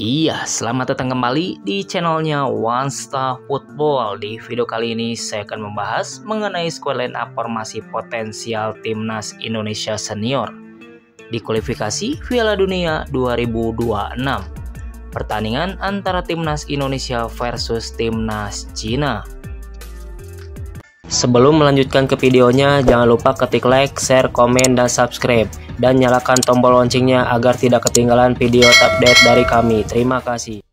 Iya, selamat datang kembali di channelnya One Star Football. Di video kali ini saya akan membahas mengenai squad line up formasi potensial Timnas Indonesia Senior di kualifikasi Piala Dunia 2026. Pertandingan antara Timnas Indonesia versus Timnas Cina. Sebelum melanjutkan ke videonya, jangan lupa ketik like, share, komen, dan subscribe. Dan nyalakan tombol loncengnya agar tidak ketinggalan video update dari kami. Terima kasih.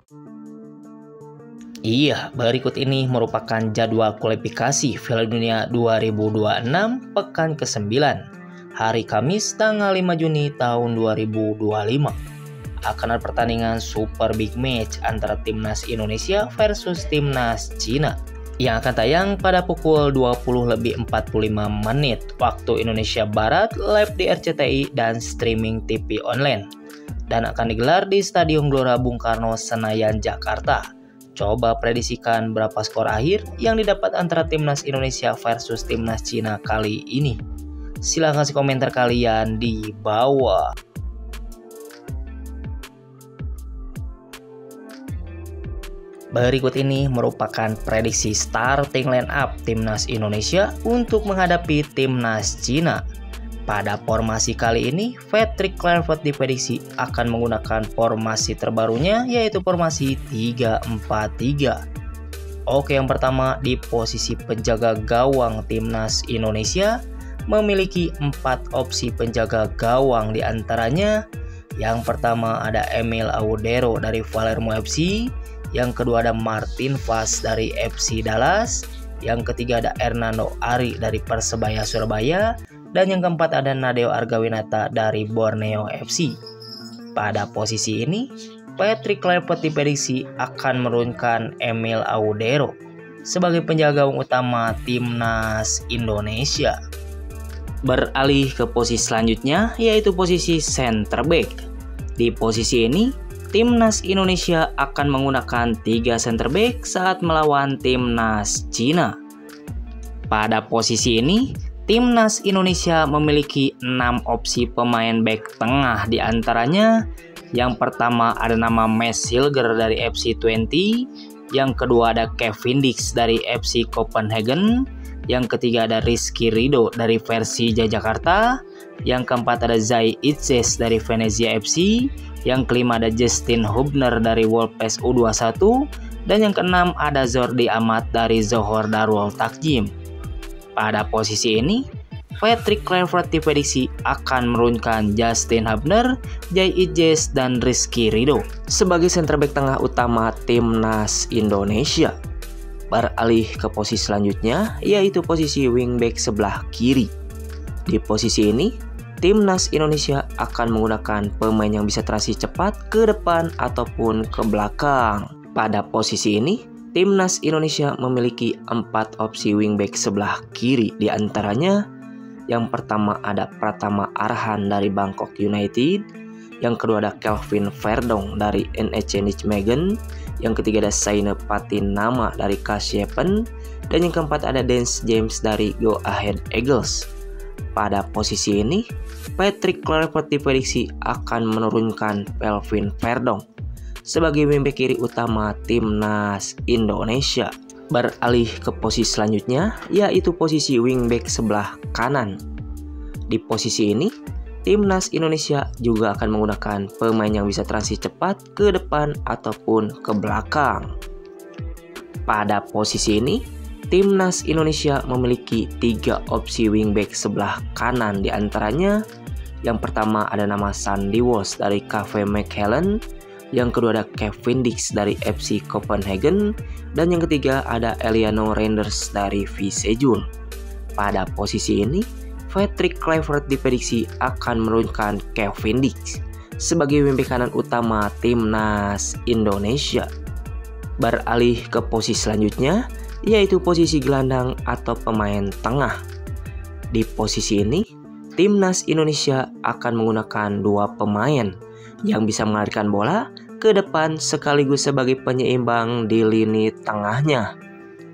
Iya, berikut ini merupakan jadwal kualifikasi Piala Dunia 2026 pekan ke-9. Hari Kamis tanggal 5 Juni tahun 2025. Akan ada pertandingan super big match antara Timnas Indonesia versus Timnas Cina yang akan tayang pada pukul 20:45 waktu Indonesia Barat, live di RCTI dan streaming TV online, dan akan digelar di Stadion Gelora Bung Karno, Senayan, Jakarta. Coba prediksikan berapa skor akhir yang didapat antara Timnas Indonesia versus Timnas Cina kali ini. Silahkan kasih komentar kalian di bawah. Berikut ini merupakan prediksi starting line up Timnas Indonesia untuk menghadapi Timnas Cina. Pada formasi kali ini, Patrick Kluivert diprediksi akan menggunakan formasi terbarunya, yaitu formasi 3-4-3. Oke, yang pertama di posisi penjaga gawang Timnas Indonesia memiliki 4 opsi penjaga gawang, diantaranya yang pertama ada Emil Audero dari Palermo FC, yang kedua ada Martin Vaz dari FC Dallas, yang ketiga ada Hernando Ari dari Persebaya Surabaya, dan yang keempat ada Nadeo Argawinata dari Borneo FC. Pada posisi ini, Patrick Kluivert diprediksi akan menurunkan Emil Audero sebagai penjaga gawang utama Timnas Indonesia. Beralih ke posisi selanjutnya, yaitu posisi center back. Di posisi ini, Timnas Indonesia akan menggunakan 3 center back saat melawan Timnas Cina. Pada posisi ini, Timnas Indonesia memiliki 6 opsi pemain back tengah, diantaranya yang pertama ada nama Mads Hilger dari FC Twente, yang kedua ada Kevin Dix dari FC Copenhagen, yang ketiga ada Rizky Ridho dari Persija Jakarta, yang keempat ada Zai Itzes dari Venezia FC, yang kelima ada Justin Hubner dari Wolves U21, dan yang keenam ada Jordi Amat dari Johor Darul Takjim. Pada posisi ini, Patrick Kluivert diprediksi akan menurunkan Justin Hubner, Zai Itzes, dan Rizky Ridho sebagai center back tengah utama Timnas Indonesia. Beralih ke posisi selanjutnya, yaitu posisi wingback sebelah kiri. Di posisi ini, Timnas Indonesia akan menggunakan pemain yang bisa transisi cepat ke depan ataupun ke belakang. Pada posisi ini, Timnas Indonesia memiliki 4 opsi wingback sebelah kiri, diantaranya yang pertama ada Pratama Arhan dari Bangkok United, yang kedua ada Kelvin Verdong dari NEC Nijmegen, yang ketiga ada Saine Patinama dari Kassiepen, dan yang keempat ada Dance James dari Go Ahead Eagles. Pada posisi ini, Patrick Kluivert diprediksi akan menurunkan Kelvin Verdong sebagai wingback kiri utama Timnas Indonesia. Beralih ke posisi selanjutnya, yaitu posisi wingback sebelah kanan. Di posisi ini, Timnas Indonesia juga akan menggunakan pemain yang bisa transisi cepat ke depan ataupun ke belakang. Pada posisi ini, Timnas Indonesia memiliki 3 opsi wingback sebelah kanan, diantaranya yang pertama ada nama Sandy Walsh dari KV Mechelen, yang kedua ada Kevin Dix dari FC Copenhagen, dan yang ketiga ada Eliano Reinders dari Visejul. Pada posisi ini, Patrick Kluivert diprediksi akan menurunkan Kevin Dix sebagai wingback kanan utama Timnas Indonesia. Beralih ke posisi selanjutnya, yaitu posisi gelandang atau pemain tengah. Di posisi ini, Timnas Indonesia akan menggunakan 2 pemain yang bisa mengalirkan bola ke depan sekaligus sebagai penyeimbang di lini tengahnya.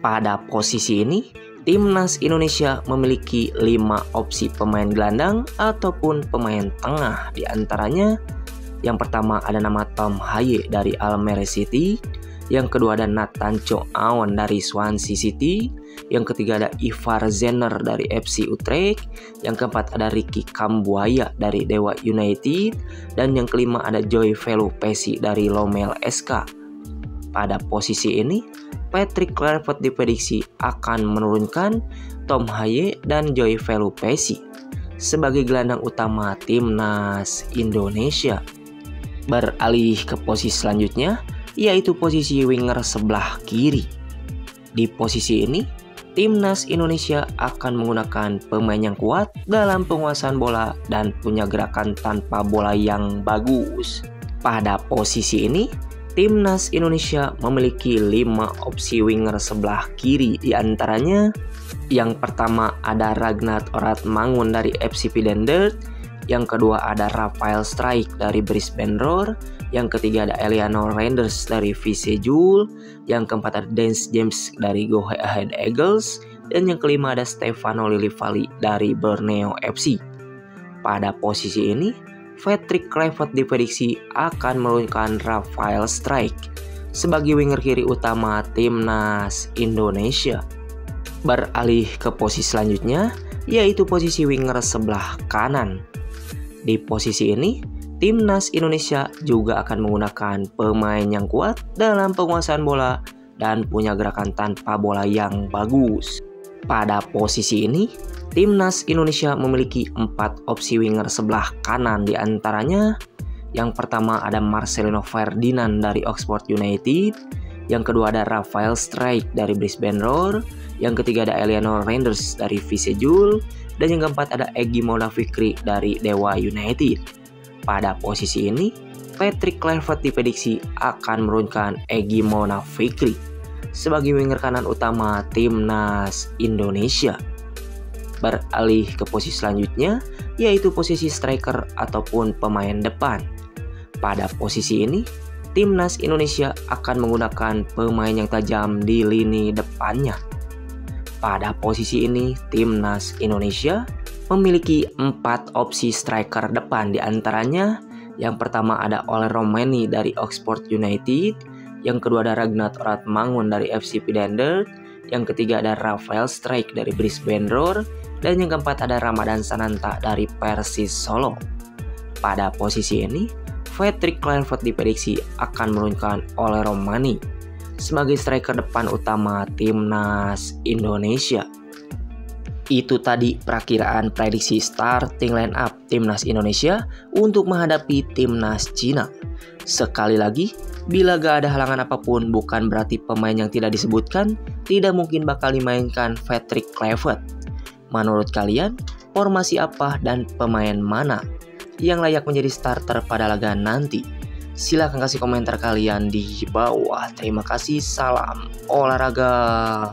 Pada posisi ini, Timnas Indonesia memiliki 5 opsi pemain gelandang ataupun pemain tengah, diantaranya Yang pertama ada nama Tom Haye dari Almere City. Yang kedua ada Nathan Cho Aon dari Swansea City. Yang ketiga ada Ivar Zenner dari FC Utrecht. Yang keempat ada Ricky Kambuaya dari Dewa United. Dan yang kelima ada Joy Velupesi dari Lommel SK. Pada posisi ini, Patrick Kluivert diprediksi akan menurunkan Tom Haye dan Joy Velupesi sebagai gelandang utama timnas Indonesia. Beralih ke posisi selanjutnya, yaitu posisi winger sebelah kiri. Di posisi ini, timnas Indonesia akan menggunakan pemain yang kuat dalam penguasaan bola dan punya gerakan tanpa bola yang bagus. Pada posisi ini, timnas Indonesia memiliki 5 opsi winger sebelah kiri. Di antaranya, yang pertama ada Ragnar Oratmangun dari FC Pidendert. Yang kedua ada Rafael Struijk dari Brisbane Roar. Yang ketiga ada Eleanor Reinders dari VC Jul. Yang keempat ada Dance James dari Go Ahead Eagles. Dan yang kelima ada Stefano Lillivali dari Borneo FC. Pada posisi ini, Patrick Kluivert diprediksi akan menurunkan Rafael Struijk sebagai winger kiri utama timnas Indonesia. Beralih ke posisi selanjutnya, yaitu posisi winger sebelah kanan. Di posisi ini, timnas Indonesia juga akan menggunakan pemain yang kuat dalam penguasaan bola dan punya gerakan tanpa bola yang bagus. Pada posisi ini, timnas Indonesia memiliki 4 opsi winger sebelah kanan. Di antaranya, yang pertama ada Marcelino Ferdinand dari Oxford United. Yang kedua ada Rafael Struijk dari Brisbane Roar. Yang ketiga ada Eleanor Reinders dari VC Jul. Dan yang keempat ada Egy Maulana Fikri dari Dewa United. Pada posisi ini, Patrick Kluivert diprediksi akan menurunkan Egy Maulana Fikri sebagai winger kanan utama timnas Indonesia. Beralih ke posisi selanjutnya, yaitu posisi striker ataupun pemain depan. Pada posisi ini, timnas Indonesia akan menggunakan pemain yang tajam di lini depannya. Pada posisi ini, timnas Indonesia memiliki 4 opsi striker depan. Di antaranya, yang pertama ada Ole Romani dari Oxford United. Yang kedua ada Ragnar Oratmangun dari FC Pidendert. Yang ketiga ada Rafael Struijk dari Brisbane Roar. Dan yang keempat ada Ramadan Sananta dari Persis Solo. Pada posisi ini, Patrick Kluivert diprediksi akan menurunkan Ole Romani sebagai striker depan utama timnas Indonesia. Itu tadi perakiraan prediksi starting line up timnas Indonesia untuk menghadapi timnas Cina. Sekali lagi, bila gak ada halangan apapun, bukan berarti pemain yang tidak disebutkan tidak mungkin bakal dimainkan Patrick Kluivert. Menurut kalian, formasi apa dan pemain mana yang layak menjadi starter pada laga nanti? Silahkan kasih komentar kalian di bawah. Terima kasih, salam olahraga.